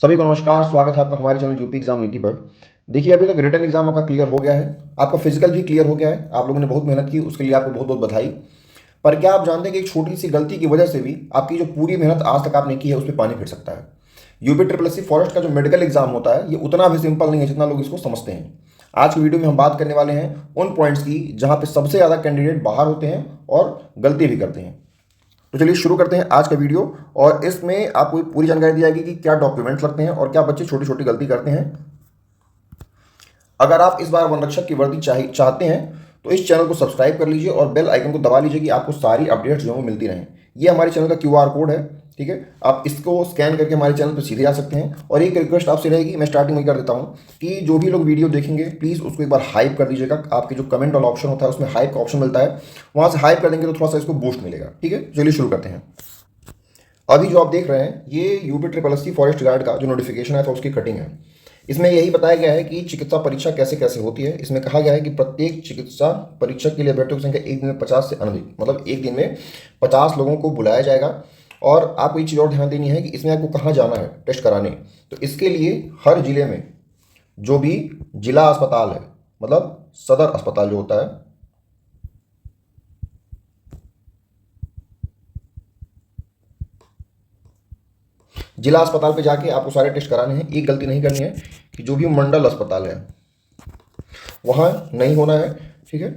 सभी को नमस्कार। स्वागत है आपका हमारे चैनल यूपी एग्जाम नीति पर। देखिए, अभी तक रिटन एग्जाम आपका क्लियर हो गया है, आपका फिजिकल भी क्लियर हो गया है। आप लोगों ने बहुत मेहनत की, उसके लिए आपको बहुत बहुत बधाई। पर क्या आप जानते हैं कि एक छोटी सी गलती की वजह से भी आपकी जो पूरी मेहनत आज तक आपने की है उस पर पानी फिर सकता है। यूपी ट्रिपल एससी फॉरेस्ट का जो मेडिकल एग्जाम होता है ये उतना भी सिंपल नहीं है जितना लोग इसको समझते हैं। आज की वीडियो में हम बात करने वाले हैं उन पॉइंट्स की जहां पे सबसे ज़्यादा कैंडिडेट बाहर होते हैं और गलती भी करते हैं। तो चलिए शुरू करते हैं आज का वीडियो। और इसमें आपको पूरी जानकारी दी जाएगी कि क्या डॉक्यूमेंट्स लगते हैं और क्या बच्चे छोटी छोटी गलती करते हैं। अगर आप इस बार वन रक्षक की वर्दी चाहते हैं तो इस चैनल को सब्सक्राइब कर लीजिए और बेल आइकन को दबा लीजिए कि आपको सारी अपडेट्स जो है वो मिलती रहें। ये हमारे चैनल का क्यूआर कोड है, ठीक है। आप इसको स्कैन करके हमारे चैनल पर सीधे आ सकते हैं। और एक रिक्वेस्ट आपसे रहेगी, मैं स्टार्टिंग में कर देता हूँ कि जो भी लोग वीडियो देखेंगे प्लीज़ उसको एक बार हाइप कर दीजिएगा। आपके जो कमेंट वाला ऑप्शन होता है उसमें हाइप का ऑप्शन मिलता है, वहाँ से हाइप कर देंगे तो थोड़ा सा इसको बूस्ट मिलेगा, ठीक है। चलिए शुरू करते हैं। अभी जो आप देख रहे हैं ये UP triple SC forest guard का जो नोटिफिकेशन है तो उसकी कटिंग है। इसमें यही बताया गया है कि चिकित्सा परीक्षा कैसे कैसे होती है। इसमें कहा गया है कि प्रत्येक चिकित्सा परीक्षा के लिए अभ्यर्थियों की संख्या एक दिन में 50 से अधिक, मतलब एक दिन में 50 लोगों को बुलाया जाएगा। और आपको ये चीज़ और ध्यान देनी है कि इसमें आपको कहाँ जाना है टेस्ट कराने। तो इसके लिए हर जिले में जो भी जिला अस्पताल है, मतलब सदर अस्पताल जो होता है, जिला अस्पताल पे जाके आपको सारे टेस्ट कराने हैं। एक गलती नहीं करनी है कि जो भी मंडल अस्पताल है वहाँ नहीं होना है, ठीक है।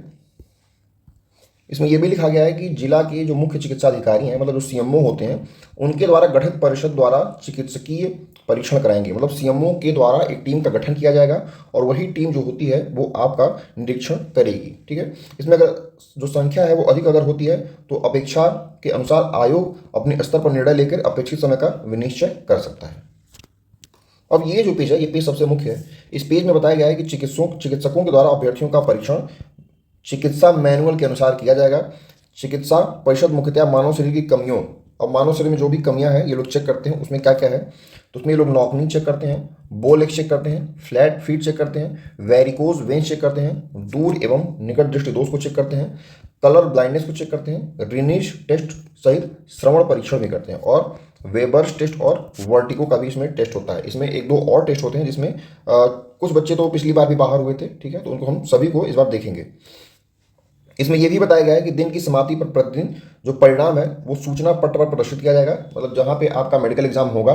इसमें यह भी लिखा गया है कि जिला के जो मुख्य चिकित्सा अधिकारी हैं, मतलब जो सीएमओ होते हैं, उनके द्वारा गठित परिषद द्वारा चिकित्सकीय परीक्षण कराएंगे। मतलब सीएमओ के द्वारा एक टीम का गठन किया जाएगा और वही टीम जो होती है वो आपका निरीक्षण करेगी, ठीक है। इसमें अगर जो संख्या है वो अधिक अगर होती है तो अपेक्षा के अनुसार आयोग अपने स्तर पर निर्णय लेकर अपेक्षित समय का विनिश्चय कर सकता है। अब ये जो पेज है, ये पेज सबसे मुख्य है। इस पेज में बताया गया है कि चिकित्सकों के द्वारा अभ्यर्थियों का परीक्षण चिकित्सा मैनुअल के अनुसार किया जाएगा। चिकित्सा परिषद मुख्यतः मानव शरीर की कमियों, और मानव शरीर में जो भी कमियां हैं ये लोग चेक करते हैं। उसमें क्या क्या है तो उसमें ये लोग नॉकनी चेक करते हैं, बोल चेक करते हैं, फ्लैट फीट चेक करते हैं, वेरिकोज वेन्स चेक करते हैं, दूर एवं निकट दृष्टि दोष को चेक करते हैं, कलर ब्लाइंडनेस को चेक करते हैं, रिनीश टेस्ट सहित श्रवण परीक्षण भी करते हैं, और वेबर्स टेस्ट और वर्टिको का भी इसमें टेस्ट होता है। इसमें एक दो और टेस्ट होते हैं जिसमें कुछ बच्चे तो पिछली बार भी बाहर हुए थे, ठीक है, तो उनको हम सभी को इस बार देखेंगे। इसमें यह भी बताया गया है कि दिन की समाप्ति पर प्रतिदिन जो परिणाम है वो सूचना पट पर प्रदर्शित किया जाएगा। मतलब जहां पे आपका मेडिकल एग्जाम होगा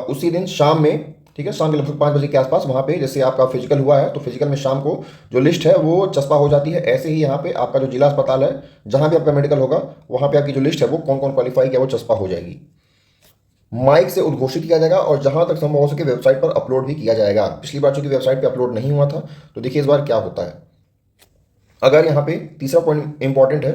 उसी दिन शाम में, ठीक है, शाम के लगभग 5 बजे के आसपास वहाँ पे जैसे आपका फिजिकल हुआ है तो फिजिकल में शाम को जो लिस्ट है वो चस्पा हो जाती है। ऐसे ही यहाँ पे आपका जो जिला अस्पताल है जहाँ भी आपका मेडिकल होगा वहाँ पे आपकी जो लिस्ट है वो कौन कौन क्वालिफाई किया वो चस्पा हो जाएगी। माइक से उद्घोषित किया जाएगा और जहाँ तक संभव हो सके वेबसाइट पर अपलोड भी किया जाएगा। पिछली बार चूंकि वेबसाइट पर अपलोड नहीं हुआ था तो देखिए इस बार क्या होता है। अगर यहाँ पे तीसरा पॉइंट इंपॉर्टेंट है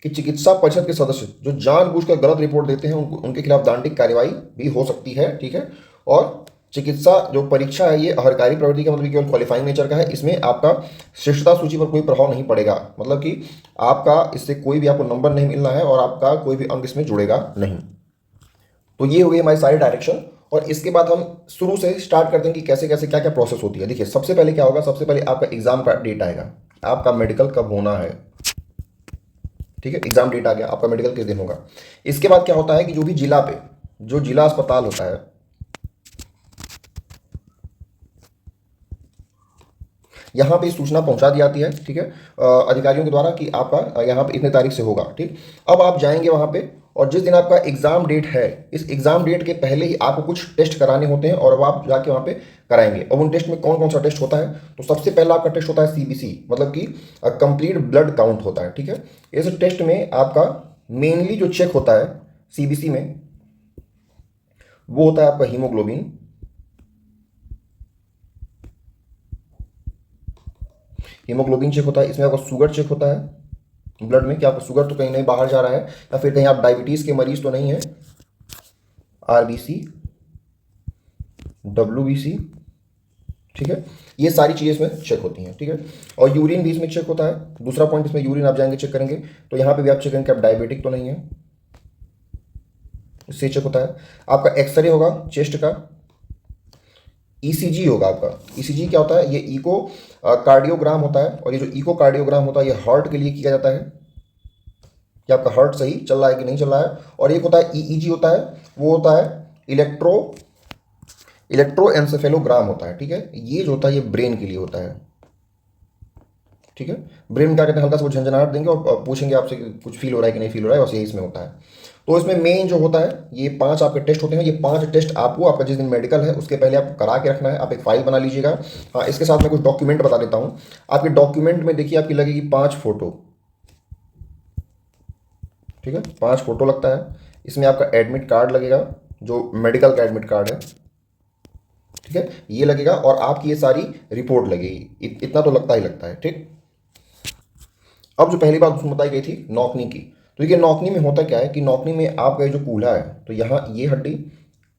कि चिकित्सा परिषद के सदस्य जो जानबूझकर गलत रिपोर्ट देते हैं उनके खिलाफ दंडिक कार्रवाई भी हो सकती है, ठीक है। और चिकित्सा जो परीक्षा है ये अहरकारी प्रवृत्ति का मतलब केवल क्वालिफाइंग नेचर का है। इसमें आपका श्रेष्ठता सूची पर कोई प्रभाव नहीं पड़ेगा, मतलब कि आपका इससे कोई भी आपको नंबर नहीं मिलना है और आपका कोई भी अंक इसमें जुड़ेगा नहीं। तो ये हो गई हमारी सारी डायरेक्शन। और इसके बाद हम शुरू से स्टार्ट करते हैं कि कैसे कैसे क्या क्या प्रोसेस होती है। देखिए सबसे पहले क्या होगा, सबसे पहले आपका एग्जाम का डेट आएगा, आपका मेडिकल कब होना है, ठीक है। एग्जाम डेट आ गया, आपका मेडिकल किस दिन होगा। इसके बाद क्या होता है कि जो भी जिला पे जो जिला अस्पताल होता है यहाँ पे सूचना पहुंचा दी जाती है, ठीक है, अधिकारियों के द्वारा कि आपका यहाँ पे इतने तारीख से होगा, ठीक। अब आप जाएंगे वहाँ पे और जिस दिन आपका एग्जाम डेट है इस एग्जाम डेट के पहले ही आपको कुछ टेस्ट कराने होते हैं और अब आप जाके वहाँ पे कराएंगे। अब उन टेस्ट में कौन कौन सा टेस्ट होता है तो सबसे पहला आपका टेस्ट होता है सीबीसी, मतलब कि कंप्लीट ब्लड काउंट होता है, ठीक है। इस टेस्ट में आपका मेनली जो चेक होता है सीबीसी में वो होता है आपका हीमोग्लोबिन, हीमोग्लोबिन चेक होता है। इसमें आपका शुगर चेक होता है ब्लड में कि आपका शुगर तो कहीं नहीं बाहर जा रहा है या फिर कहीं आप डायबिटीज़ के मरीज तो नहीं है। आरबीसी, डब्ल्यूबीसी, ठीक है, ये सारी चीज़ें इसमें चेक होती हैं, ठीक है। और यूरिन भी इसमें चेक होता है। दूसरा पॉइंट इसमें यूरिन आप जाएंगे चेक करेंगे तो यहाँ पे भी आप चेक करेंगे कि आप डायबिटिक तो नहीं है, इससे चेक होता है। आपका एक्सरे होगा चेस्ट का, ईसीजी होगा आपका। ईसीजी क्या होता है, ये इको कार्डियोग्राम होता है और ये जो इको कार्डियोग्राम होता है ये हार्ट के लिए किया जाता है कि आपका हार्ट सही चल रहा है कि नहीं चल रहा है। और एक होता है ईईजी होता है, वो होता है इलेक्ट्रो इलेक्ट्रोएन्सेफेलोग्राम होता है, ठीक है। ये जो होता है ये ब्रेन के लिए होता है, ठीक है। ब्रेन में क्या कहते हैं, हल्का सा वो झंझनाहट देंगे और पूछेंगे आपसे कि कुछ फील हो रहा है कि नहीं फील हो रहा है, बस यही इसमें होता है। तो इसमें मेन जो होता है ये 5 आपके टेस्ट होते हैं। ये 5 टेस्ट आपको आपका जिस दिन मेडिकल है उसके पहले आपको करा के रखना है। आप एक फाइल बना लीजिएगा। हाँ, इसके साथ मैं कुछ डॉक्यूमेंट बता देता हूँ। आपके डॉक्यूमेंट में देखिए आपकी लगेगी 5 फोटो, ठीक है, 5 फोटो लगता है। इसमें आपका एडमिट कार्ड लगेगा, जो मेडिकल का एडमिट कार्ड है, ठीक है, ये लगेगा। और आपकी ये सारी रिपोर्ट लगेगी। इतना तो लगता ही लगता है, ठीक। अब जो पहली बात उसमें बताई गई थी नौकनी की, तो ये नौकनी में होता क्या है कि नौकनी में आपका ये जो कूल्हा है, तो यहाँ ये हड्डी,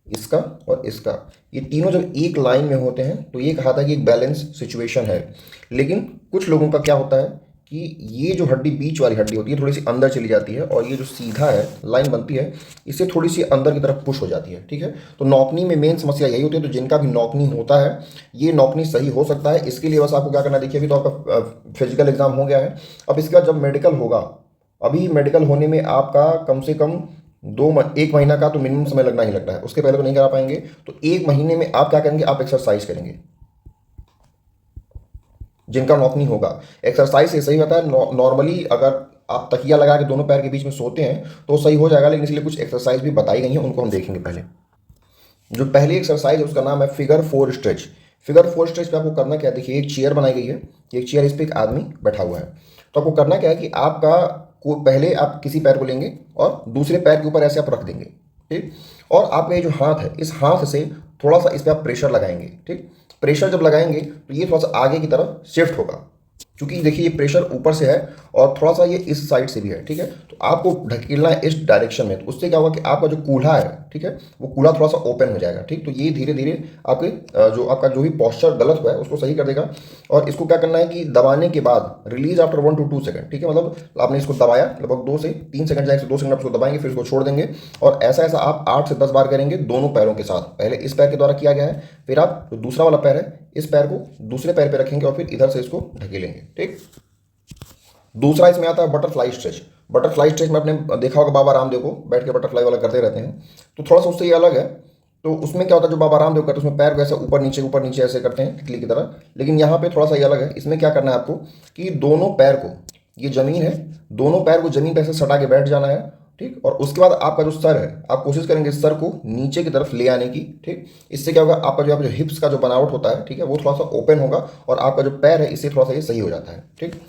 इसका और इसका, ये तीनों जब एक लाइन में होते हैं तो ये कहा था कि एक बैलेंस सिचुएशन है। लेकिन कुछ लोगों का क्या होता है कि ये जो हड्डी बीच वाली हड्डी होती है थोड़ी सी अंदर चली जाती है, और ये जो सीधा है लाइन बनती है इससे थोड़ी सी अंदर की तरफ पुश हो जाती है, ठीक है। तो नौकनी में मेन समस्या यही होती है। तो जिनका भी नौकनी होता है ये नौकनी सही हो सकता है। इसके लिए बस आपको क्या करना है, देखिए अभी तो आपका फिजिकल एग्जाम हो गया है। अब इसका जब मेडिकल होगा, अभी मेडिकल होने में आपका कम से कम 1 महीना का तो मिनिमम समय लगना ही लगता है। उसके पहले तो नहीं करा पाएंगे। तो 1 महीने में आप क्या करेंगे, आप एक्सरसाइज करेंगे। जिनका नौकनी होगा एक्सरसाइज से सही होता है। नॉर्मली अगर आप तकिया लगा के दोनों पैर के बीच में सोते हैं तो सही हो जाएगा, लेकिन इसलिए कुछ एक्सरसाइज भी बताई गई हैं, उनको हम देखेंगे। पहले जो पहली एक्सरसाइज है उसका नाम है फिगर 4 स्ट्रेच। फिगर 4 स्ट्रेच पे आपको करना क्या है, देखिए एक चेयर बनाई गई है, एक चेयर, इस पर एक आदमी बैठा हुआ है। तो आपको करना क्या है कि आपका को पहले आप किसी पैर को लेंगे और दूसरे पैर के ऊपर ऐसे आप रख देंगे, ठीक। और आपका ये जो हाथ है, इस हाथ से थोड़ा सा इस पर आप प्रेशर लगाएंगे, ठीक। प्रेशर जब लगाएंगे तो ये थोड़ा सा आगे की तरफ शिफ्ट होगा, क्योंकि देखिए ये प्रेशर ऊपर से है और थोड़ा सा ये इस साइड से भी है, ठीक है। तो आपको ढकेलना है इस डायरेक्शन में। तो उससे क्या होगा कि आपका जो कूल्हा है, ठीक है, वो कूल्हा थोड़ा सा ओपन हो जाएगा, ठीक। तो ये धीरे धीरे आपके जो आपका जो भी पॉस्चर गलत हुआ है उसको सही कर देगा। और इसको क्या करना है कि दबाने के बाद रिलीज आफ्टर 1 to 2 सेकंड, ठीक है। मतलब आपने इसको दबाया लगभग 2 से 3 सेकंड, जाए 2 सेकंड आप इसको दबाएंगे, फिर इसको छोड़ देंगे। और ऐसा ऐसा आप 8 से 10 बार करेंगे दोनों पैरों के साथ। पहले इस पैर के द्वारा किया गया है, फिर आप जो दूसरा वाला पैर है इस पैर को दूसरे पैर पे रखेंगे और फिर इधर से इसको ढकेलेंगे, ठीक। दूसरा इसमें आता है बटरफ्लाई स्ट्रेच। बटरफ्लाई स्ट्रेच में आपने देखा होगा बाबा रामदेव को बैठ के बटरफ्लाई वाला करते रहते हैं। तो थोड़ा सा उससे ये अलग है। तो उसमें क्या होता है, जो बाबा रामदेव करते हैं उसमें पैर को ऐसे ऊपर नीचे ऐसे करते हैं तितली की तरह। लेकिन यहाँ पे थोड़ा सा ये अलग है। इसमें क्या करना है आपको कि दोनों पैर को, ये जमीन है, दोनों पैर को जमीन पर ऐसे सटा के बैठ जाना है, ठीक। और उसके बाद आपका जो सर है, आप कोशिश करेंगे सर को नीचे की तरफ ले आने की, ठीक। इससे क्या होगा, आपका जो हिप्स का जो बनावट होता है, ठीक है, वो थोड़ा सा ओपन होगा और आपका जो पैर है इससे थोड़ा सा ये सही हो जाता है, ठीक।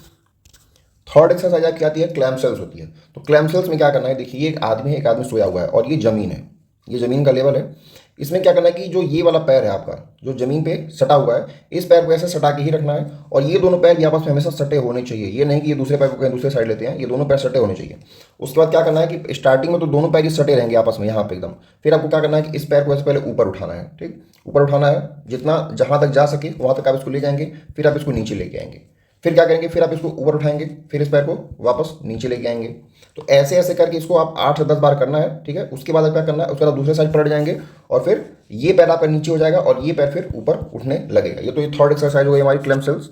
थर्ड एक्सरसाइज आपकी आती है क्लैमसेल्स होती है। तो क्लैमसेल्स में क्या करना है, देखिए ये एक आदमी है, एक आदमी सोया हुआ है और ये जमीन है, ये जमीन का लेवल है। इसमें क्या करना है कि जो ये वाला पैर है आपका जो जमीन पे सटा हुआ है, इस पैर को ऐसे सटा के ही रखना है। और ये दोनों पैर आपस में हमेशा सटे होने चाहिए। ये नहीं कि ये दूसरे पैर को कहीं दूसरे साइड लेते हैं, ये दोनों पैर सटे होने चाहिए। उसके बाद क्या करना है कि स्टार्टिंग में तो दोनों पैर ही सटे रहेंगे आपस में यहाँ पे एकदम। फिर आपको क्या करना है कि इस पैर को ऐसे पहले ऊपर उठाना है, ठीक, ऊपर उठाना है, जितना जहाँ तक जा सके वहाँ तक आप इसको ले जाएंगे। फिर आप इसको नीचे लेके आएंगे। फिर क्या करेंगे, फिर आप इसको ऊपर उठाएंगे, फिर इस पैर को वापस नीचे लेके आएंगे। तो ऐसे ऐसे करके इसको आप 8 से 10 बार करना है, ठीक है। उसके बाद क्या करना है, उसके बाद दूसरे साइड पलट जाएंगे और फिर ये पैर आपका नीचे हो जाएगा और ये पैर फिर ऊपर उठने लगेगा। ये तो ये थर्ड एक्सरसाइज हो गई हमारी क्लैमसेल्स।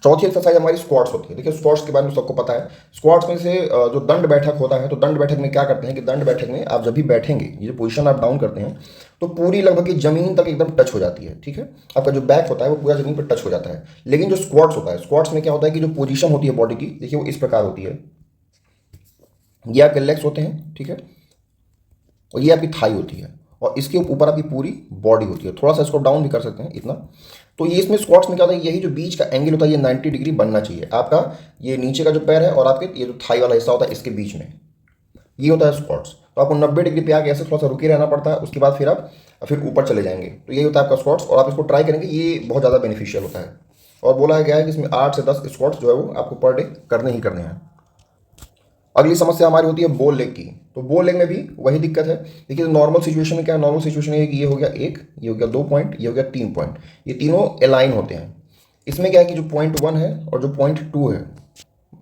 चौथी एक्सरसाइज हमारी स्क्वाट्स होती है। देखिए स्क्वाट्स के बारे में सबको पता है। स्क्वाट्स में से जो दंड बैठक होता है, तो दंड बैठक में क्या करते हैं कि दंड बैठक में आप जब भी बैठेंगे, ये जो पोजीशन आप डाउन करते हैं तो पूरी लगभग जमीन तक एकदम टच हो जाती है, ठीक है। आपका जो बैक होता है वो पूरा जमीन पर टच हो जाता है। लेकिन जो स्क्वाट्स होता है, स्क्वाट्स में क्या होता है कि जो पोजीशन होती है बॉडी की, देखिए वो इस प्रकार होती है। ये आपके लेग्स होते हैं, ठीक है, और ये आपकी थाई होती है और इसके ऊपर आपकी पूरी बॉडी होती है। थोड़ा सा इसको डाउन भी कर सकते हैं इतना। तो ये इसमें स्क्वाट्स में क्या होता है, यही जो बीच का एंगल होता है ये 90 डिग्री बनना चाहिए। आपका ये नीचे का जो पैर है और आपके ये जो थाई वाला हिस्सा होता है इसके बीच में, ये होता है स्क्वाट्स। तो आपको 90 डिग्री पे आके ऐसे थोड़ा सा रुके रहना पड़ता है। उसके बाद फिर आप फिर ऊपर चले जाएंगे। तो यही होता है आपका स्क्वाट्स और आप इसको ट्राई करेंगे, ये बहुत ज़्यादा बेनिफिशियल होता है। और बोला गया है कि इसमें 8 से 10 स्क्वाट्स जो है वो आपको पर डे करने ही करने हैं। अगली समस्या हमारी होती है बोल लेग की। तो बोल लेग में भी वही दिक्कत है। देखिए नॉर्मल सिचुएशन में क्या है, नॉर्मल सिचुएशन है कि ये हो गया 1, ये हो गया 2 पॉइंट, ये हो गया 3 पॉइंट, ये तीनों अलाइन होते हैं। इसमें क्या है कि जो पॉइंट 1 है और जो पॉइंट 2 है,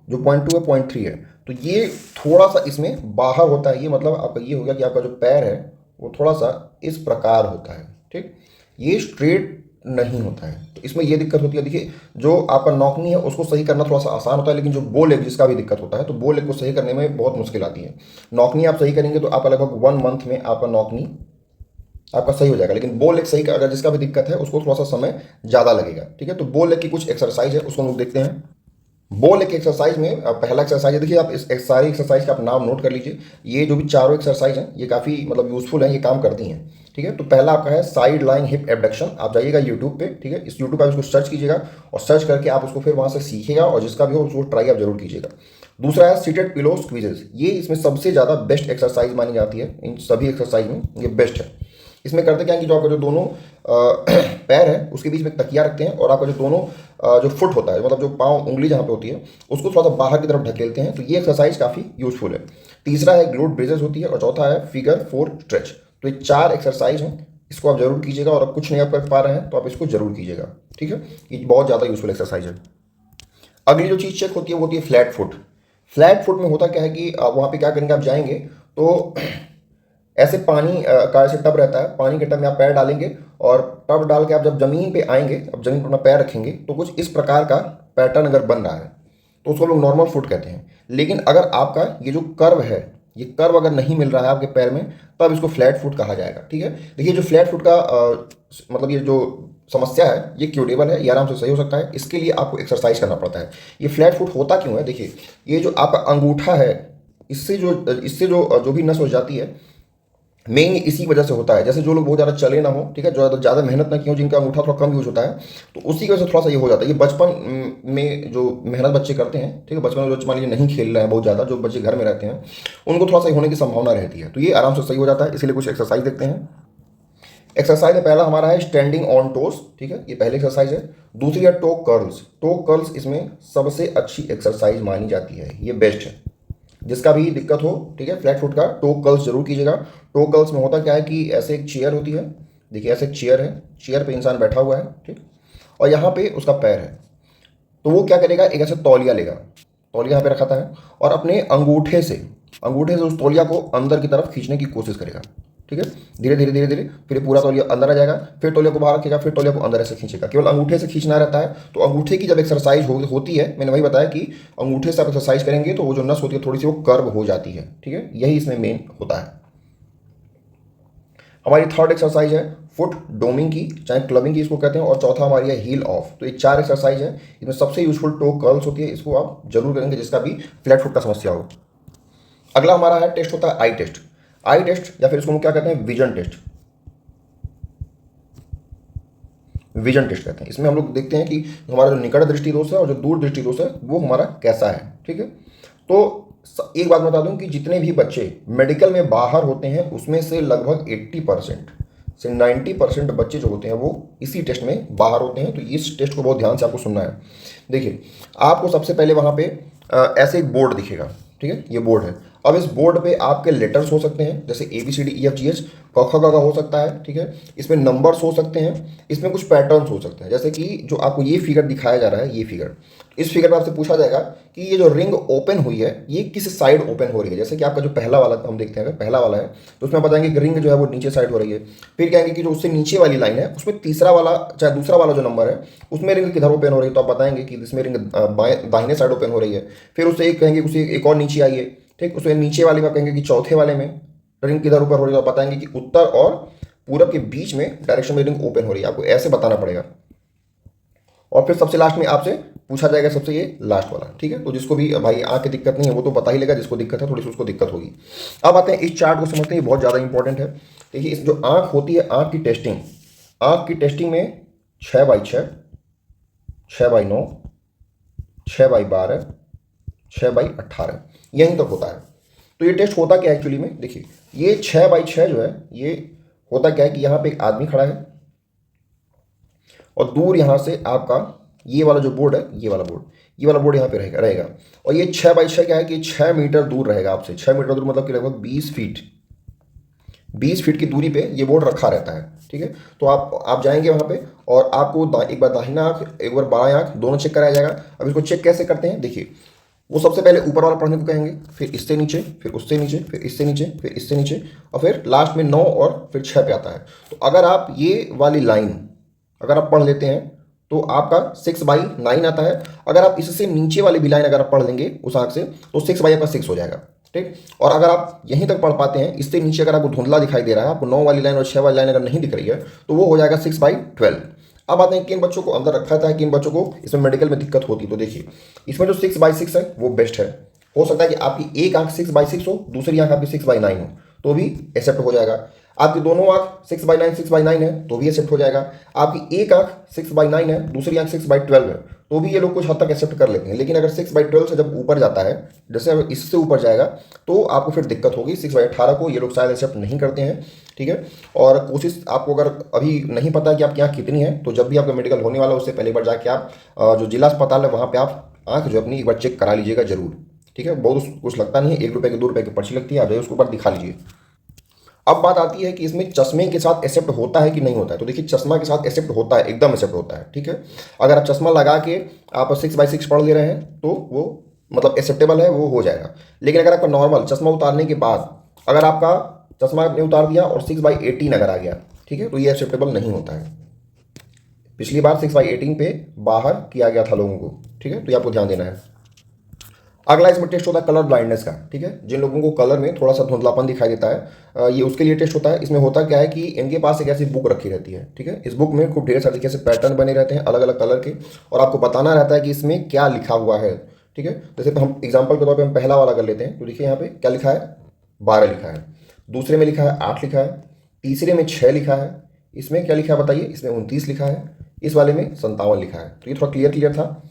जो पॉइंट 2 है पॉइंट 3 है, तो ये थोड़ा सा इसमें बाहर होता है। ये मतलब आपका ये हो गया कि आपका जो पैर है वो थोड़ा सा इस प्रकार होता है, ठीक, ये स्ट्रेट नहीं होता है। तो इसमें ये दिक्कत होती है। देखिए जो आपका नौकनी है उसको सही करना थोड़ा सा आसान होता है, लेकिन जो बो लेग जिसका भी दिक्कत होता है, तो बो लेग को सही करने में बहुत मुश्किल आती है। नौकनी आप सही करेंगे तो आप लगभग 1 मंथ में आपका नौकनी आपका सही हो जाएगा। लेकिन बो लेग सही का अगर जिसका भी दिक्कत है उसको थोड़ा सा समय ज़्यादा लगेगा, ठीक है। तो बो लेग की कुछ एक्सरसाइज है उसको हम लोग देखते हैं। बो लेग एक्सरसाइज में पहला एक्सरसाइज है, देखिए आप इस सारी एक्सरसाइज का आप नाम नोट कर लीजिए। ये जो भी चारों एक्सरसाइज हैं ये काफ़ी मतलब यूजफुल है, ये काम करती हैं, ठीक है। तो पहला आपका है साइड लाइन हिप एबडक्शन। आप जाइएगा यूट्यूब पे, ठीक है, इस यूट्यूब पर इसको सर्च कीजिएगा और सर्च करके आप उसको फिर वहाँ से सीखिएगा और जिसका भी हो उसको ट्राई आप जरूर कीजिएगा। दूसरा है सीटेड पिलो स्क्वीजेज। ये इसमें सबसे ज़्यादा बेस्ट एक्सरसाइज मानी जाती है, इन सभी एक्सरसाइज में ये बेस्ट है। इसमें करते क्या है कि जो आपका जो दोनों पैर है उसके बीच में तकिया रखते हैं और आपका जो दोनों जो फुट होता है मतलब जो पाँव उंगली जहाँ पे होती है उसको थोड़ा सा बाहर की तरफ ढकेलते हैं। तो ये एक्सरसाइज काफ़ी यूजफुल है। तीसरा है ग्लूट ब्रेजेस होती है और चौथा है फिगर 4 स्ट्रेच। तो ये 4 एक्सरसाइज हैं, इसको आप जरूर कीजिएगा और अब कुछ नहीं आप कर पा रहे हैं तो आप इसको जरूर कीजिएगा, ठीक है। ये बहुत ज़्यादा यूजफुल एक्सरसाइज है। अगली जो चीज़ चेक होती है वो होती है फ्लैट फुट। फ्लैट फुट में होता क्या है कि आप वहाँ पे क्या करेंगे, आप जाएंगे तो ऐसे पानी का ऐसे टब रहता है, पानी के टब में आप पैर डालेंगे और टब डाल के आप जब ज़मीन पे आएंगे, अब ज़मीन पर अपना पैर रखेंगे तो कुछ इस प्रकार का पैटर्न अगर बन रहा है तो उसको लोग नॉर्मल फुट कहते हैं। लेकिन अगर आपका ये जो कर्व है, ये कर्व अगर नहीं मिल रहा है आपके पैर में तब इसको फ्लैट फुट कहा जाएगा, ठीक है। देखिए जो फ्लैट फुट का मतलब ये जो समस्या है ये क्यूरेबल है, ये आराम से सही हो सकता है। इसके लिए आपको एक्सरसाइज करना पड़ता है। ये फ्लैट फुट होता क्यों है, देखिए ये जो आपका अंगूठा है इससे जो भी नस हो जाती है मेन इसी वजह से होता है। जैसे जो लोग बहुत ज़्यादा चले ना हो, ठीक है, जो ज़्यादा मेहनत ना की हो, जिनका अंगूठा थोड़ा कम यूज होता है तो उसी की वजह से थोड़ा सा ये हो जाता है। ये बचपन में जो मेहनत बच्चे करते हैं, ठीक है, बचपन में जो मान लीजिए नहीं खेल रहे हैं बहुत ज़्यादा, जो बच्चे घर में रहते हैं उनको थोड़ा सा होने की संभावना रहती है। तो ये आराम से सही हो जाता है। इसीलिए कुछ एक्सरसाइज देखते हैं। एक्सरसाइज में पहला हमारा है स्टैंडिंग ऑन टोस, ठीक है, ये पहली एक्सरसाइज है। दूसरी है टो कर्ल्स। टो कर्ल्स इसमें सबसे अच्छी एक्सरसाइज मानी जाती है, ये बेस्ट है। जिसका भी दिक्कत हो, ठीक है, फ्लैट फुट का टो कर्ल्स जरूर कीजिएगा। टो कर्ल्स में होता क्या है कि ऐसे एक चेयर होती है, देखिए ऐसे एक चेयर है, चेयर पे इंसान बैठा हुआ है, ठीक, और यहाँ पे उसका पैर है। तो वो क्या करेगा, एक ऐसे तौलिया लेगा, तौलिया यहाँ पे रखा था और अपने अंगूठे से उस तौलिया को अंदर की तरफ खींचने की कोशिश करेगा, ठीक है। धीरे धीरे धीरे धीरे फिर ये पूरा तौलिया अंदर आ जाएगा, फिर तौलिया को बाहर रखेगा, फिर तौलिया को अंदर ऐसे खींचेगा। केवल अंगूठे से खींचना रहता है। तो अंगूठे की जब एक्सरसाइज होती है, मैंने वही बताया कि अंगूठे से आप एक्सरसाइज करेंगे तो वो जो नस होती है थोड़ी सी वो कर्व हो जाती है, ठीक है, यही इसमें मेन होता है। हमारी थर्ड एक्सरसाइज है फुट डोमिंग की, चाहे क्लबिंग की इसको कहते हैं, और चौथा हमारी है हील ऑफ। तो ये 4 एक्सरसाइज है, इसमें सबसे यूजफुल टो कर्ल्स होती है, इसको आप जरूर करेंगे जिसका भी फ्लैट फुट का समस्या हो। अगला हमारा है टेस्ट होता है आई टेस्ट। आई टेस्ट या फिर इसको हम क्या कहते हैं, विजन टेस्ट। विजन टेस्ट कहते हैं। इसमें हम लोग देखते हैं कि हमारा जो निकट दृष्टि दोष है और जो दूर दृष्टि दोष है वो हमारा कैसा है, ठीक है। तो एक बात बता दूं कि जितने भी बच्चे मेडिकल में बाहर होते हैं उसमें से लगभग 80% से 90% बच्चे जो होते हैं वो इसी टेस्ट में बाहर होते हैं। तो इस टेस्ट को बहुत ध्यान से आपको सुनना है। देखिए आपको सबसे पहले वहाँ पे ऐसे एक बोर्ड दिखेगा, ठीक है, ये बोर्ड है। अब इस बोर्ड पे आपके लेटर्स हो सकते हैं जैसे ABCDEFGH, क ख ग घ हो सकता है, ठीक है। इसमें नंबर्स हो सकते हैं, इसमें कुछ पैटर्न्स हो सकते हैं। जैसे कि जो आपको ये फिगर दिखाया जा रहा है, ये फिगर, इस फिगर में आपसे पूछा जाएगा कि ये जो रिंग ओपन हुई है ये किस साइड ओपन हो रही है। जैसे कि आपका जो पहला वाला हम देखते हैं, अगर पहला वाला है तो उसमें बताएंगे कि रिंग जो है वो नीचे साइड हो रही है। फिर कहेंगे कि जो उससे नीचे वाली लाइन है उसमें तीसरा वाला चाहे दूसरा वाला जो नंबर है उसमें रिंग किधर ओपन हो रही है, तो आप बताएंगे कि इसमें रिंग दाहिने साइड ओपन हो रही है। फिर उससे एक कहेंगे उसे एक और नीचे आइए, ठीक, उसमें नीचे वाले में कहेंगे कि चौथे वाले में रिंग किधर ऊपर हो रही है, तो आप बताएंगे कि उत्तर और पूरब के बीच में डायरेक्शन में रिंग ओपन हो रही है। आपको ऐसे बताना पड़ेगा। और फिर सबसे लास्ट में आपसे पूछा जाएगा सबसे ये लास्ट वाला, ठीक है। तो जिसको भी भाई आँख की दिक्कत नहीं है वो तो बता ही लेगा, जिसको दिक्कत है थोड़ी सी उसको दिक्कत होगी। अब आते हैं इस चार्ट को समझते हैं, बहुत ज़्यादा इंपॉर्टेंट है। देखिए इस जो आँख होती है, आँख की टेस्टिंग में 6x6, 6x9, 6x12, 6x18 यहीं तक होता है। तो ये टेस्ट होता क्या है एक्चुअली में, देखिए ये 6x6 जो है ये होता क्या है कि यहाँ पे एक आदमी खड़ा है और दूर यहाँ से आपका ये वाला जो बोर्ड है, ये वाला बोर्ड यहाँ पे रहेगा। और ये 6x6 क्या है कि 6 मीटर दूर रहेगा आपसे। 6 मीटर दूर मतलब कि लगभग 20 फीट की दूरी पे ये बोर्ड रखा रहता है, ठीक है। तो आप जाएंगे वहाँ पे और आपको एक बार दाहिना आँख एक बार बायां आँख दोनों चेक कराया जाएगा। अब इसको चेक कैसे करते हैं, देखिए वो सबसे पहले ऊपर वाला पढ़ने को कहेंगे, फिर इससे नीचे, फिर उससे नीचे, फिर इससे नीचे, फिर इससे नीचे, और फिर लास्ट में 9 और फिर 6 पे आता है। तो अगर आप ये वाली लाइन अगर आप पढ़ लेते हैं तो आपका 6/9 आता है। अगर आप इससे नीचे वाली भी लाइन अगर आप पढ़ लेंगे उस आँख से तो 6/6 हो जाएगा। ठीक। और अगर आप यहीं तक पढ़ पाते हैं, इससे नीचे अगर आपको धुंधला दिखाई दे रहा है, आपको 9 वाली लाइन और 6 वाली लाइन अगर नहीं दिख रही है, तो वो हो जाएगा 6/12। अब आते हैं किन बच्चों को अंदर रखा था, किन बच्चों को इसमें मेडिकल में दिक्कत होती। तो देखिए इसमें जो 6/6 है वो बेस्ट है। हो सकता है कि आपकी एक आंख 6/6 हो, दूसरी आंख आपकी 6/9 हो, तो भी एक्सेप्ट हो जाएगा। आपकी दोनों आंख 6/9 है तो भी एक्सेप्ट हो जाएगा। आपकी एक आंख 6/9 है, दूसरी आंख 6/12 है, तो भी ये लोग कुछ हद तक एक्सेप्ट कर लेते हैं। लेकिन अगर 6/12 से जब ऊपर जाता है, जैसे अगर इससे ऊपर जाएगा, तो आपको फिर दिक्कत होगी। 6/18 को ये लोग शायद एक्सेप्ट नहीं करते हैं, ठीक है। और कोशिश आपको अगर अभी नहीं पता है कि आपकी आंख कितनी है, तो जब भी आपका मेडिकल होने वाला है उससे पहले एक बार जाके आप जो जिला अस्पताल है वहाँ पे आप आंख जो अपनी एक बार चेक करा लीजिएगा जरूर, ठीक है। बहुत कुछ लगता नहीं है, 1 रुपये की 2 रुपये की पर्ची लगती है, आप जाइए उसके ऊपर दिखा लीजिए। अब बात आती है कि इसमें चश्मे के साथ एक्सेप्ट होता है कि नहीं होता है। तो देखिए चश्मा के साथ एक्सेप्ट होता है, एकदम एक्सेप्ट होता है, ठीक है। अगर आप चश्मा लगा के आप 6/6 पढ़ ले रहे हैं तो वो मतलब एक्सेप्टेबल है, वो हो जाएगा। लेकिन अगर आपका नॉर्मल चश्मा उतारने के बाद अगर आपका चश्मा आपने उतार दिया और 6/18 अगर आ गया, ठीक है, तो ये एक्सेप्टेबल नहीं होता है। पिछली बार 6/18 पे बाहर किया गया था लोगों को, ठीक है, तो ये आपको ध्यान देना है। अगला इसमें टेस्ट होता है कलर ब्लाइंडनेस का, ठीक है। जिन लोगों को कलर में थोड़ा सा धुंधलापन दिखाई देता है, ये उसके लिए टेस्ट होता है। इसमें होता क्या है कि इनके पास एक ऐसी बुक रखी रहती है, ठीक है। इस बुक में खूब ढेर सारे तरीके से पैटर्न बने रहते हैं अलग अलग कलर के, और आपको बताना रहता है कि इसमें क्या लिखा हुआ है, ठीक है। जैसे हम एग्जाम्पल के तौर पर हम पहला वाला कर लेते हैं, तो देखिए यहाँ पे क्या लिखा है, 12 लिखा है। दूसरे में लिखा है 8 लिखा है। तीसरे में 6 लिखा है। इसमें क्या लिखा है बताइए, इसमें 29 लिखा है। इस वाले में 57 लिखा है। तो ये थोड़ा क्लियर था।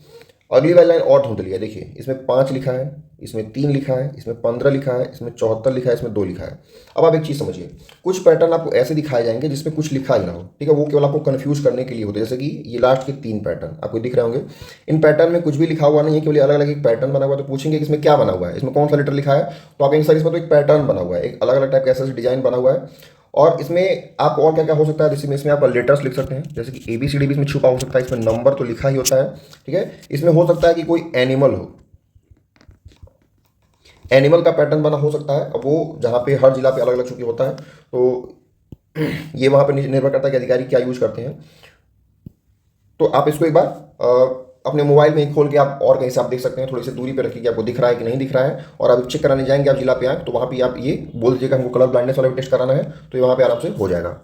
अगली वाली लाइन और धुंधली है, देखिए इसमें 5 लिखा है, इसमें 3 लिखा है, इसमें 15 लिखा है, इसमें 74 लिखा है, इसमें 2 लिखा है। अब आप एक चीज़ समझिए, कुछ पैटर्न आपको ऐसे दिखाए जाएंगे जिसमें कुछ लिखा ही ना हो, ठीक है। वो केवल आपको कंफ्यूज करने के लिए होते हैं। जैसे कि ये लास्ट के 3 पैटर्न आपको दिख रहे होंगे, इन पैटर्न में कुछ भी लिखा हुआ नहीं है, केवल अलग अलग एक पैटर्न बना हुआ है। तो पूछेंगे कि इसमें क्या बना हुआ है, इसमें कौन सा लेटर लिखा है, तो आप कहेंगे सर इसमें तो एक पैटर्न बना हुआ है, एक अलग अलग टाइप का ऐसा डिजाइन बना हुआ है। और इसमें आप और क्या क्या हो सकता है, जैसे इसमें आप लेटर्स लिख सकते हैं, जैसे कि ABCD भी इसमें छुपा हो सकता है। इसमें नंबर तो लिखा ही होता है, ठीक है। इसमें हो सकता है कि कोई एनिमल हो, एनिमल का पैटर्न बना हो सकता है। अब वो जहाँ पे हर जिला पे अलग अलग चूंकि होता है, तो ये वहाँ पे निर्भर करता है कि अधिकारी क्या यूज करते हैं। तो आप इसको एक बार अपने मोबाइल में ही खोल के आप और कहीं से आप देख सकते हैं, थोड़ी सी दूरी पे रखिए कि आपको दिख रहा है कि नहीं दिख रहा है। और आप चेक कराने जाएंगे आप जिला पे आए, तो वहाँ पे आप ये बोल दीजिएगा हमको कलर ब्लाइंडनेस वाला भी टेस्ट कराना है, तो ये वहाँ पे आराम से हो जाएगा।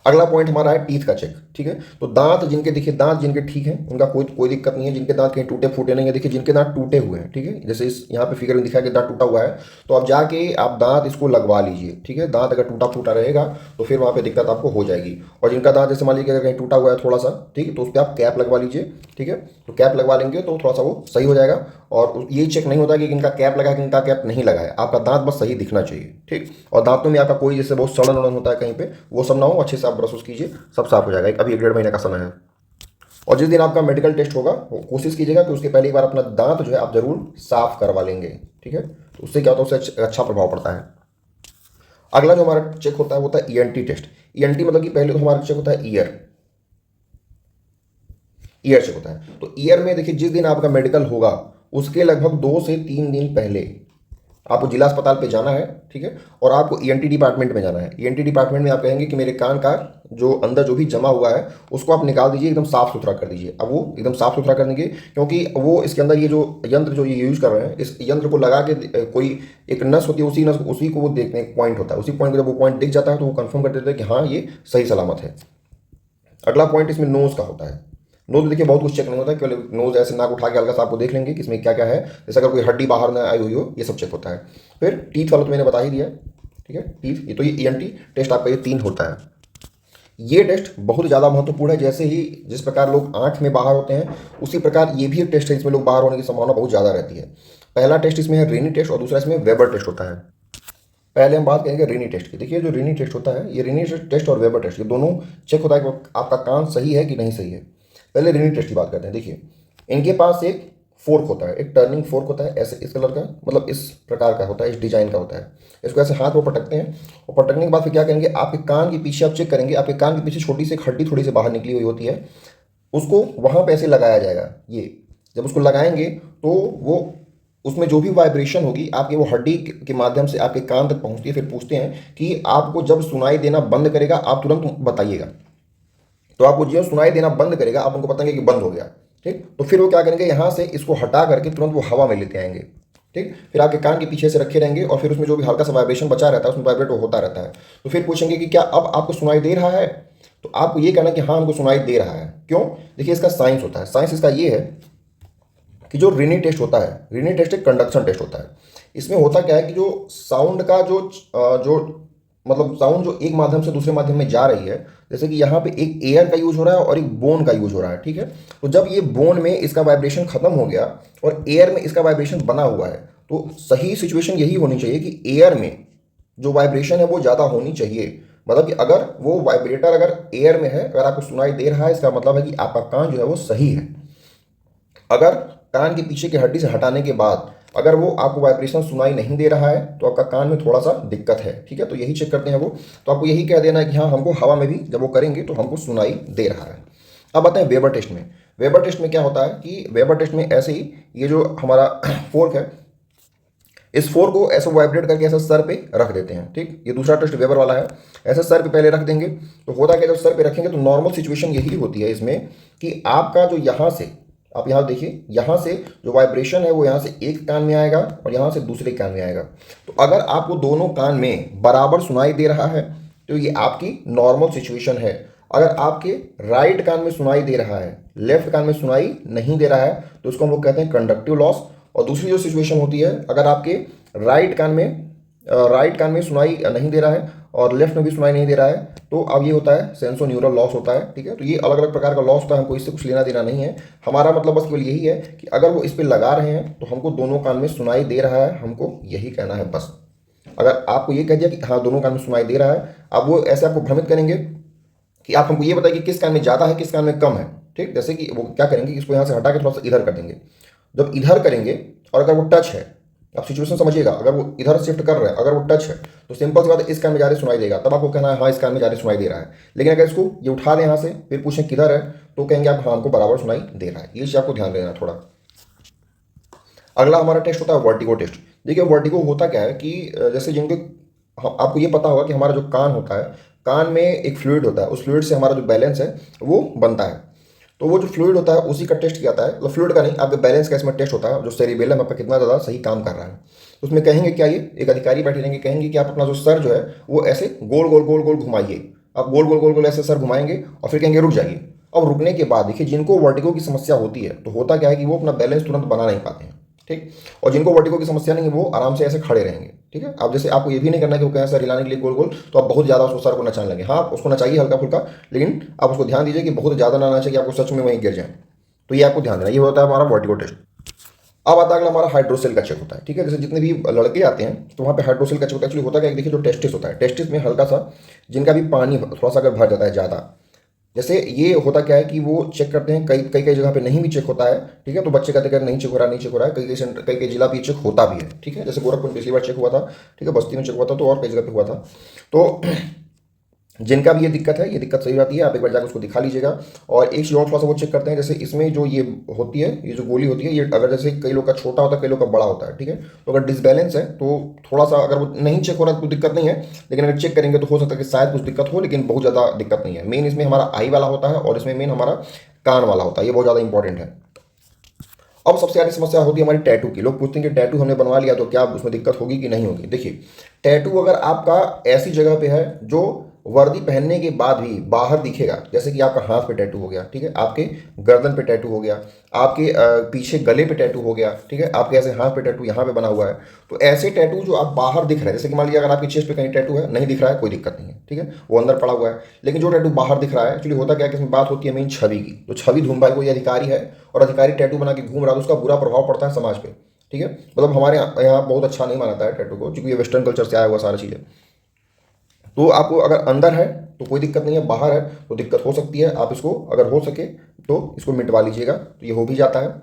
अगला पॉइंट हमारा है टीथ का चेक, ठीक है। तो दांत जिनके, देखिए दांत जिनके ठीक है उनका कोई कोई दिक्कत नहीं है। जिनके दांत कहीं टूटे फूटे नहीं है, देखिए जिनके दांत टूटे हुए हैं, ठीक है, जैसे इस यहाँ पे फिगर में दिखा है कि दांत टूटा हुआ है, तो आप जाके आप दांत इसको लगवा लीजिए, ठीक है। दांत अगर टूटा फूटा रहेगा तो फिर वहाँ पे दिक्कत आपको हो जाएगी। और जिनका दांत जैसे मान लीजिए अगर कहीं टूटा हुआ है थोड़ा सा, ठीक है, तो उस पर आप कैप लगवा लीजिए, ठीक है। तो कैप लगवा लेंगे तो थोड़ा सा वो सही हो जाएगा। और ये चेक नहीं होता कि इनका कैप लगा है, किनका कैप नहीं लगा है, आपका दांत बस सही दिखना चाहिए, ठीक। और दांतों में आपका कोई जैसे बहुत सड़न वड़न होता है कहीं पे, वो सब ना हो, अच्छे से आप ब्रश कीजिए, सब साफ हो जाएगा। अभी 1 डेढ़ महीने का समय है। और जिस दिन आपका मेडिकल टेस्ट होगा कोशिश कीजिएगा कि उसके पहले एक बार अपना दांत जो है आप जरूर साफ करवा लेंगे, ठीक है। तो उससे क्या होता है, उससे अच्छा प्रभाव पड़ता है। अगला जो हमारा चेक होता है वो होता है ENT टेस्ट। ENT मतलब कि पहले तो हमारा चेक होता है ईयर चेक होता है। तो ईयर में देखिए जिस दिन आपका मेडिकल होगा उसके लगभग 2 से 3 दिन पहले आपको जिला अस्पताल पे जाना है, ठीक है। और आपको ENT डिपार्टमेंट में जाना है। ENT डिपार्टमेंट में आप कहेंगे कि मेरे कान का जो अंदर जो भी जमा हुआ है उसको आप निकाल दीजिए, एकदम साफ सुथरा कर दीजिए। अब वो एकदम साफ सुथरा कर देंगे, क्योंकि वो इसके अंदर ये जो यंत्र जो ये यूज कर रहे हैं, इस यंत्र को लगा के कोई एक नस होती है, उसी नस उसी को वो देखने पॉइंट होता है, उसी पॉइंट को जब वो पॉइंट दिख जाता है तो वो कंफर्म कर देते हैं कि हाँ ये सही सलामत है। अगला पॉइंट इसमें नोज का होता है। नोज देखिए बहुत कुछ चेक नहीं होता है, केवल नोज ऐसे नाक उठा के हल्का सा आपको देख लेंगे कि इसमें क्या क्या है, जैसे अगर कोई हड्डी बाहर ना आई हुई हो, ये सब चेक होता है। फिर टीथ वाला तो मैंने बता ही दिया, ठीक है। टीथ ये तो ये ENT टेस्ट आपका ये 3 होता है। ये टेस्ट बहुत ज़्यादा महत्वपूर्ण है। जैसे ही जिस प्रकार लोग आंख में बाहर होते हैं उसी प्रकार ये भी एक टेस्ट है, इसमें लोग बाहर होने की संभावना बहुत ज़्यादा रहती है। पहला टेस्ट इसमें है रेनी टेस्ट और दूसरा इसमें वेबर टेस्ट होता है। पहले हम बात करेंगे रेनी टेस्ट की। देखिए जो रेनी टेस्ट होता है, ये रेनी टेस्ट और वेबर टेस्ट ये दोनों चेक होता है कि आपका कान सही है कि नहीं सही है। पहले रेनी टेस्ट की बात करते हैं। देखिए इनके पास एक फोर्क होता है, एक टर्निंग फोर्क होता है, ऐसे इस कलर का, मतलब इस प्रकार का होता है, इस डिजाइन का होता है। इसको ऐसे हाथ में पटकते हैं और पटकने के बाद फिर क्या करेंगे, आपके कान के पीछे आप चेक करेंगे, आपके कान के पीछे छोटी सी एक हड्डी थोड़ी सी बाहर निकली हुई होती है, उसको वहाँ पे ऐसे लगाया जाएगा। ये जब उसको लगाएंगे तो वो उसमें जो भी वाइब्रेशन होगी आपके वो हड्डी के माध्यम से आपके कान तक पहुँचती है। फिर पूछते हैं कि आपको जब सुनाई देना बंद करेगा आप तुरंत बताइएगा। तो आपको जो सुनाई देना बंद करेगा आप उनको बताएंगे कि बंद हो गया, ठीक। तो फिर वो क्या करेंगे, यहाँ से इसको हटा करके तुरंत वो हवा में लेते आएंगे, ठीक। फिर आपके कान के पीछे से रखे रहेंगे और फिर उसमें जो भी हल्का सा वाइब्रेशन बचा रहता है उसमें वाइब्रेट होता रहता है। तो फिर पूछेंगे कि क्या अब आपको सुनाई दे रहा है, तो आपको ये कहना कि हाँ हमको सुनाई दे रहा है। क्यों? देखिए इसका साइंस होता है। साइंस इसका ये है कि जो रिनी टेस्ट होता है, रिनी टेस्ट एक कंडक्शन टेस्ट होता है। इसमें होता क्या है कि जो साउंड का जो मतलब साउंड जो एक माध्यम से दूसरे माध्यम में जा रही है, जैसे कि यहाँ पे एक एयर का यूज हो रहा है और एक बोन का यूज हो रहा है, ठीक है। तो जब ये बोन में इसका वाइब्रेशन खत्म हो गया और एयर में इसका वाइब्रेशन बना हुआ है, तो सही सिचुएशन यही होनी चाहिए कि एयर में जो वाइब्रेशन है वो ज़्यादा होनी चाहिए। मतलब कि अगर वो वाइब्रेटर अगर एयर में है, अगर आपको सुनाई दे रहा है, इसका मतलब है कि आपका कान जो है वो सही है। अगर कान के पीछे की हड्डी से हटाने के बाद अगर वो आपको वाइब्रेशन सुनाई नहीं दे रहा है तो आपका कान में थोड़ा सा दिक्कत है, ठीक है। तो यही चेक करते हैं वो। तो आपको यही कह देना है कि हाँ हमको हवा में भी जब वो करेंगे तो हमको सुनाई दे रहा है। अब आते हैं वेबर टेस्ट में। वेबर टेस्ट में क्या होता है कि वेबर टेस्ट में ऐसे ही ये जो हमारा फोर्क है, इस फोर्क को ऐसे वाइब्रेट करके ऐसे सर पे रख देते हैं, ठीक। ये दूसरा टेस्ट वेबर वाला है। ऐसे सर पे पहले रख देंगे तो होता क्या, जब सर पे रखेंगे तो नॉर्मल सिचुएशन यही होती है इसमें कि आपका जो यहाँ से, आप यहाँ देखिए, यहाँ से जो वाइब्रेशन है वो यहाँ से एक कान में आएगा और यहाँ से दूसरे कान में आएगा। तो अगर आपको दोनों कान में बराबर सुनाई दे रहा है तो ये आपकी नॉर्मल सिचुएशन है। अगर आपके राइट कान में सुनाई दे रहा है, लेफ्ट कान में सुनाई नहीं दे रहा है, तो उसको हम लोग कहते हैं कंडक्टिव लॉस। और दूसरी जो सिचुएशन होती है, अगर आपके राइट कान में सुनाई नहीं दे रहा है और लेफ्ट में भी सुनाई नहीं दे रहा है, तो अब ये होता है सेंसोन्यूरल लॉस होता है, ठीक है। तो ये अलग अलग प्रकार का लॉस होता है, हमको इससे कुछ लेना देना नहीं है। हमारा मतलब बस केवल यही है कि अगर वो इस पर लगा रहे हैं तो हमको दोनों कान में सुनाई दे रहा है, हमको यही कहना है बस। अगर आपको ये कह दिया कि हाँ दोनों कान में सुनाई दे रहा है, अब वो ऐसे आपको भ्रमित करेंगे कि आप हमको ये बताइए कि किस कान में ज़्यादा है किस कान में कम है, ठीक। जैसे कि वो क्या करेंगे, इसको यहाँ से हटा के थोड़ा सा इधर कर देंगे। जब इधर करेंगे और अगर वो टच है, आप सिचुएशन समझिएगा, अगर वो इधर शिफ्ट कर रहा है, अगर वो टच है, तो सिंपल सी बात है इस कान में ज़्यादा सुनाई देगा, तब आपको कहना है हाँ इस कान में ज़्यादा सुनाई दे रहा है। लेकिन अगर इसको ये उठा दें यहाँ से, फिर पूछें किधर है, तो कहेंगे आप हाँ हमको बराबर सुनाई दे रहा है। ये चीज़ आपको ध्यान देना थोड़ा। अगला हमारा टेस्ट होता है वर्टिगो टेस्ट। देखिए वर्टिगो होता क्या है कि जैसे जिनके आपको ये पता होगा कि हमारा जो कान होता है, कान में एक फ्लूइड होता है, उस फ्लूइड से हमारा जो बैलेंस है वो बनता है। तो वो जो फ्लूइड होता है उसी का टेस्ट किया जाता है, मतलब फ्लूइड का नहीं, आपके बैलेंस का इसमें टेस्ट होता है, जो सेरिबेलम आपका कितना ज़्यादा सही काम कर रहा है। तो उसमें कहेंगे क्या, ये एक अधिकारी बैठे रहेंगे, कहेंगे कि आप अपना जो सर जो है वो ऐसे गोल गोल गोल गोल घुमाइए। आप गोल गोल गोल गोल ऐसे सर घुमाएंगे और फिर कहेंगे रुक जाइए। अब रुकने के बाद देखिए, जिनको वर्टिगो की समस्या होती है तो होता क्या है कि वो अपना बैलेंस तुरंत बना नहीं पाते हैं, ठीक। और जिनको वर्टिगो की समस्या नहीं है वो आराम से ऐसे खड़े रहेंगे, ठीक है। अब जैसे आपको ये भी नहीं करना कि वो कैसे हिलाने के लिए गोल गोल तो आप बहुत ज़्यादा उसको सर को नचाने लगे। हाँ उसको नचाइए हल्का फुल्का, लेकिन आप उसको ध्यान दीजिए कि बहुत ज़्यादा ना नचाइए कि आपको सच में वहीं गिर जाए। तो ये आपको ध्यान देना, ये होता है हमारा वर्टिगो टेस्ट। अब आता है अगला हमारा हाइड्रोसेल का चेक होता है, ठीक है। जैसे जितने भी लड़के आते हैं तो वहाँ पे हाइड्रोसेल का चेक होता है। एक्चुअली होता क्या है, देखिए जो टेस्टिस होता है, टेस्टिस में हल्का सा जिनका भी पानी थोड़ा सा अगर भर जाता है ज़्यादा, जैसे ये होता क्या है कि वो चेक करते हैं, कई कई कई जगह पे नहीं भी चेक होता है, ठीक है। तो बच्चे कहते हैं नहीं चेक हो रहा, नहीं चेक हो रहा है, कई कई सेंटर कई कई जिला पे चेक होता भी है, ठीक है। जैसे गोरखपुर पिछली बार चेक हुआ था, ठीक है, बस्ती में चेक हुआ था, तो और कई जगह पे हुआ था। तो जिनका भी ये दिक्कत है, ये दिक्कत सही आती है, आप एक बार जाकर उसको दिखा लीजिएगा। और एक चीज़ और थोड़ा सा वो चेक करते हैं, जैसे इसमें जो ये होती है, ये जो गोली होती है, ये अगर जैसे कई लोग का छोटा होता है कई लोग का बड़ा होता है, ठीक है। तो अगर डिसबैलेंस है तो थोड़ा सा, अगर वो नहीं चेक हो रहा है तो दिक्कत नहीं है, लेकिन अगर चेक करेंगे तो हो सकता है कि शायद कुछ दिक्कत हो, लेकिन बहुत ज़्यादा दिक्कत नहीं है। मेन इसमें हमारा आई वाला होता है और इसमें मेन हमारा कान वाला होता है, ये बहुत ज़्यादा इंपॉर्टेंट है। अब सबसे ज़्यादा समस्या होती है हमारी टैटू की। लोग पूछते हैं कि टैटू हमने बनवा लिया तो क्या उसमें दिक्कत होगी कि नहीं होगी। देखिए टैटू अगर आपका ऐसी जगह पे है जो वर्दी पहनने के बाद भी बाहर दिखेगा, जैसे कि आपका हाथ पे टैटू हो गया, ठीक है, आपके गर्दन पे टैटू हो गया, आपके पीछे गले पे टैटू हो गया, ठीक है, आपके ऐसे हाथ पे टैटू यहाँ पे बना हुआ है, तो ऐसे टैटू जो आप बाहर दिख रहे हैं, जैसे कि मान लीजिए अगर आपकी चेस्ट पे कहीं टैटू है, नहीं दिख रहा है कोई दिक्कत नहीं है, ठीक है, वो अंदर पड़ा हुआ है। लेकिन जो टैटू बाहर दिख रहा है, एक्चुअली होता क्या है कि इसमें बात होती है मेन छवि की। तो छवि धूम भाई कोई अधिकारी है और अधिकारी टैटू बना के घूम रहा है, तो उसका बुरा प्रभाव पड़ता है समाज पे, ठीक है। मतलब हमारे यहाँ बहुत अच्छा नहीं मानता है टैटू को, क्योंकि ये वेस्टर्न कल्चर से आया हुआ सारी चीज़ें। तो आपको अगर अंदर है तो कोई दिक्कत नहीं है, बाहर है तो दिक्कत हो सकती है। आप इसको अगर हो सके तो इसको मिटवा लीजिएगा, तो ये हो भी जाता है।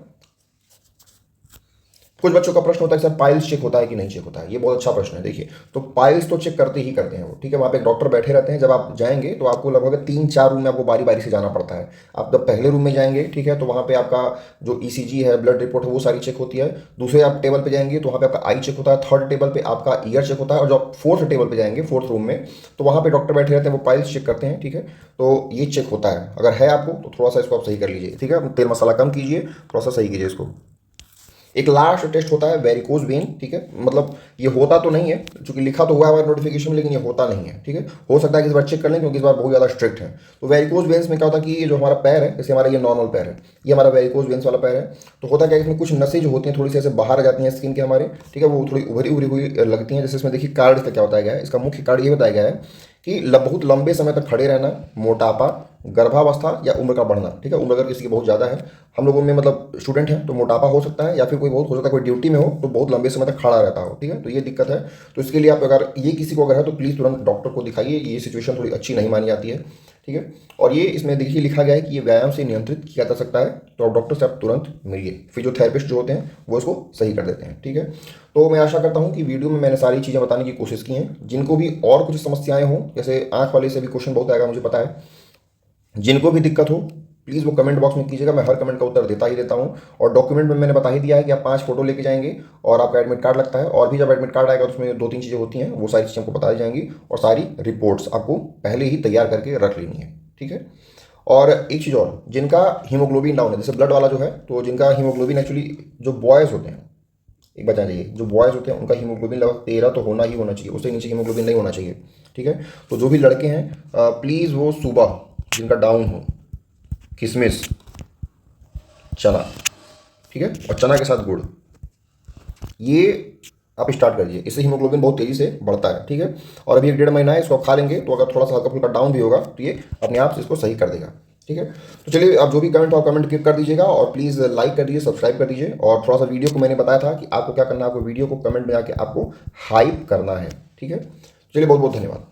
कुछ बच्चों का प्रश्न होता है सर पाइल्स चेक होता है कि नहीं चेक होता है, ये बहुत अच्छा प्रश्न है। देखिए तो पाइल्स तो चेक करते ही करते हैं वो, ठीक है, वहाँ पे एक डॉक्टर बैठे रहते हैं। जब आप जाएंगे तो आपको लगभग 3-4 रूम में आपको बारी बारी से जाना पड़ता है। आप जब पहले रूम में जाएंगे, ठीक है, तो वहाँ पे आपका जो ईसीजी है, ब्लड रिपोर्ट है, वो सारी चेक होती है। दूसरे आप टेबल पे जाएंगे तो वहाँ पे आपका आई चेक होता है। थर्ड टेबल पे आपका ईयर चेक होता है। और जब फोर्थ टेबल पे जाएंगे, फोर्थ रूम में, तो वहाँ पे डॉक्टर बैठे रहते हैं, वो पाइल्स चेक करते हैं, ठीक है। तो ये चेक होता है, अगर है आपको तो थोड़ा सा इसको आप सही कर लीजिए, ठीक है, तेल मसाला कम कीजिए, थोड़ा सा सही कीजिए इसको। एक लास्ट टेस्ट होता है वेरिकोज वेन, ठीक है, मतलब ये होता तो नहीं है, चूंकि लिखा तो हुआ है हमारे नोटिफिकेशन में, लेकिन ये होता नहीं है, ठीक है। हो सकता है कि इस बार चेक कर लें, क्योंकि इस बार बहुत ज़्यादा स्ट्रिक्ट है। तो वेरिकोज वेन्स में क्या होता है कि ये जो हमारा पैर है, जैसे हमारा ये नॉर्मल पैर है, ये हमारा वेरिकोज वेन्स वाला पैर है, तो होता क्या है इसमें कुछ नसें जो होती हैं थोड़ी सी ऐसे बाहर आ जाती हैं स्किन के हमारे, ठीक है, वो थोड़ी उभरी उभरी हुई लगती हैं। जैसे इसमें देखिए कार्ड इसका क्या बताया गया है, इसका मुख्य कार्ड ये बताया गया है कि बहुत लंबे समय तक खड़े रहना, मोटापा, गर्भावस्था या उम्र का बढ़ना, ठीक है। उम्र अगर किसी की बहुत ज़्यादा है, हम लोगों में मतलब स्टूडेंट हैं तो मोटापा हो सकता है, या फिर कोई बहुत हो सकता है कोई ड्यूटी में हो तो बहुत लंबे समय तक खड़ा रहता हो, ठीक है, तो ये दिक्कत है। तो इसके लिए आप अगर ये किसी को अगर है तो प्लीज़ तुरंत डॉक्टर को दिखाइए, ये सिचुएशन थोड़ी अच्छी नहीं मानी जाती है, ठीक है। और ये इसमें देखिए लिखा गया है कि ये व्यायाम से नियंत्रित किया जा सकता है, तो आप डॉक्टर से आप तुरंत मिलिए, फिजियोथेरेपिस्ट जो होते हैं वो इसको सही कर देते हैं, ठीक है। तो मैं आशा करता हूँ कि वीडियो में मैंने सारी चीज़ें बताने की कोशिश की हैं। जिनको भी और कुछ समस्याएं हों, जैसे आँख वाले से भी क्वेश्चन बहुत आएगा मुझे पता है, जिनको भी दिक्कत हो प्लीज़ वो कमेंट बॉक्स में कीजिएगा, मैं हर कमेंट का उत्तर देता ही देता हूँ। और डॉक्यूमेंट में मैंने बता ही दिया है कि आप 5 फोटो लेके जाएंगे और आपका एडमिट कार्ड लगता है, और भी जब एडमिट कार्ड आएगा तो उसमें 2-3 चीज़ें होती हैं, वो सारी चीज़ें आपको बता दी जाएंगी, और सारी रिपोर्ट्स आपको पहले ही तैयार करके रख लेनी है, ठीक है। और एक चीज़ और, जिनका हीमोग्लोबिन डाउन है, जैसे ब्लड वाला जो है, तो जिनका हीमोग्लोबिन एक्चुअली जो बॉयज़ होते हैं, एक बात जान जाइए, जो बॉयज़ होते हैं उनका हीमोग्लोबिन लगभग 13 तो होना ही होना चाहिए, उससे नीचे हीमोग्लोबिन नहीं होना चाहिए, ठीक है। तो जो भी लड़के हैं प्लीज़ वो सुबह जिनका डाउन हो, किशमिश, चना, ठीक है, और चना के साथ गुड़, ये आप स्टार्ट कर दीजिए, इससे हीमोग्लोबिन बहुत तेज़ी से बढ़ता है, ठीक है। और अभी 1-1.5 महीना है, इसको आप खा लेंगे तो अगर थोड़ा सा हल्का फुल्का डाउन भी होगा तो ये अपने आप से इसको सही कर देगा, ठीक है। तो चलिए, आप जो भी कमेंट हो आप कमेंट कर दीजिएगा, और प्लीज़ लाइक कर दीजिए, सब्सक्राइब कर दीजिए। और थोड़ा सा वीडियो को मैंने बताया था कि आपको क्या करना है, आपको वीडियो को कमेंट में आके आपको हाइप करना है, ठीक है। चलिए, बहुत बहुत धन्यवाद।